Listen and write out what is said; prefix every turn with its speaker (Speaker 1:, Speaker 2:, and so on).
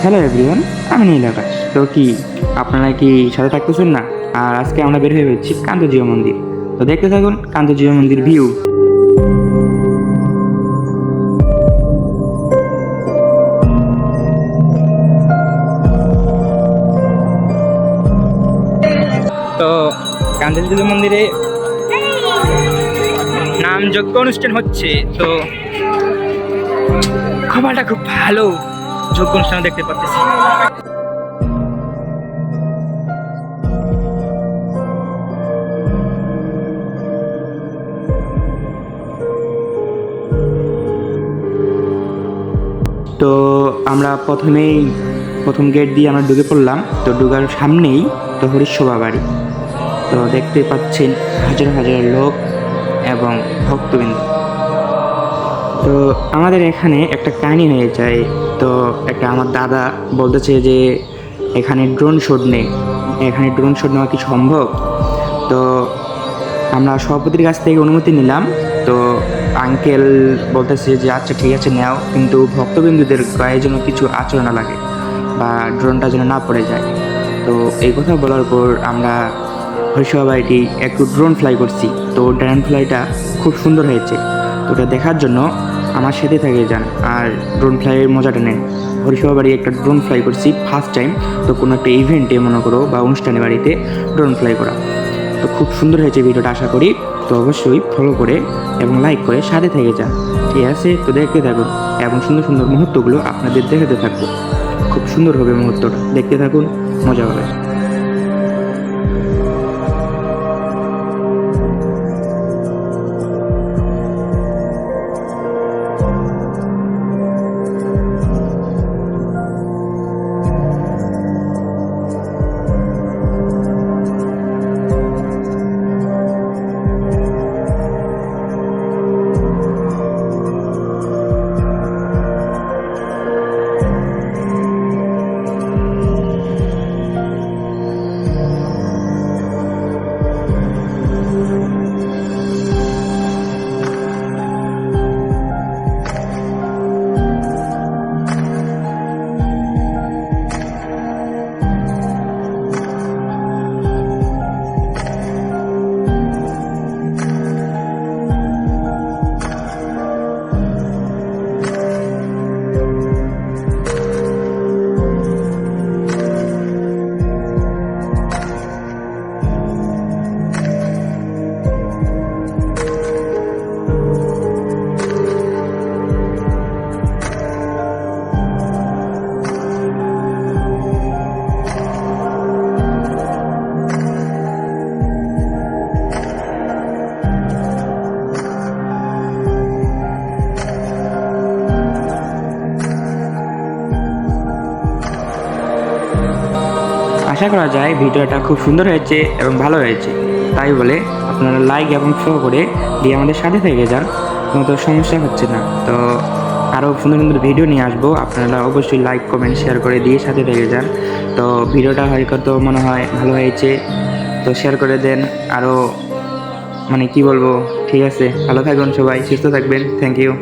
Speaker 1: Hello everyone, আমি নীল আকাশ। তো কি আপনারা কি সাথে থাকতেছেন না? আর আজকে আমরা বের হয়ে যাচ্ছি কান্তজিও মন্দির। তো দেখতে থাকুন কান্তজিও মন্দির ভিউ। তো কান্তজিও মন্দিরে নামযজ্ঞ অনুষ্ঠান হচ্ছে। তো খাবারটা খুব ভালো, যজ্ঞ অনুষ্ঠান দেখতে পাচ্ছি। তো আমরা প্রথম গেট দিয়ে আমরা ঢুকে পড়লাম। তো ঢুকার সামনেই তো হরিশোভা বাড়ি। তো দেখতে পাচ্ছেন হাজার হাজার লোক এবং ভক্তবৃন্দ। তো আমাদের এখানে একটা কাহিনী হয়ে যায়। তো আমার দাদা বলতেছে যে এখানে ড্রোন শুট নেই, এখানে ড্রোন শুট নেওয়া কি সম্ভব? তো আমরা সভাপতির কাছ থেকে অনুমতি নিলাম। তো আঙ্কেল বলতেছে যে আচ্ছা ঠিক আছে নেও, কিন্তু ভক্তবিন্দুদের গায়ে যেন কিছু আচরণ না লাগে বা ড্রোনটা যেন না পড়ে যায়। তো এই কথা বলার পর আমরা হরিসভা বাড়িটি একটু ড্রোন ফ্লাই করছি। তো ড্রোন ফ্লাইটা খুব সুন্দর হয়েছে। তো ওটা দেখার জন্য আমার সাথে থেকে যান আর ড্রোন ফ্লাইয়ের মজাটা নেন। হরিসভা বাড়ি একটা ড্রোন ফ্লাই করছি ফার্স্ট টাইম। তো কোনো একটা ইভেন্টে মনে করো বা অনুষ্ঠানে বাড়িতে ড্রোন ফ্লাই করা। তো খুব সুন্দর হয়েছে ভিডিওটা, আশা করি। তো অবশ্যই ফলো করে এবং লাইক করে সাথে থেকে যান, ঠিক আছে? তো দেখতে থাকুন এবং সুন্দর সুন্দর মুহূর্তগুলো আপনাদের দেখাতে থাকবো। খুব সুন্দর হবে মুহূর্তটা, দেখতে থাকুন, মজা হবে। আশা করা যায় ভিডিওটা খুব সুন্দর হয়েছে এবং ভালো হয়েছে। তাই বলে আপনারা লাইক এবং ফলো করে দিয়ে আমাদের সাথে থেকে যান, কোনো তো সমস্যা হচ্ছে না। তো আরও সুন্দর সুন্দর ভিডিও নিয়ে আসবো, আপনারা অবশ্যই লাইক কমেন্ট শেয়ার করে দিয়ে সাথে থেকে যান। তো ভিডিওটা হয়তো মনে হয় ভালো হয়েছে, তো শেয়ার করে দেন আরও, মানে কি বলবো। ঠিক আছে, ভালো থাকবেন সবাই, সুস্থ থাকবেন। Thank you.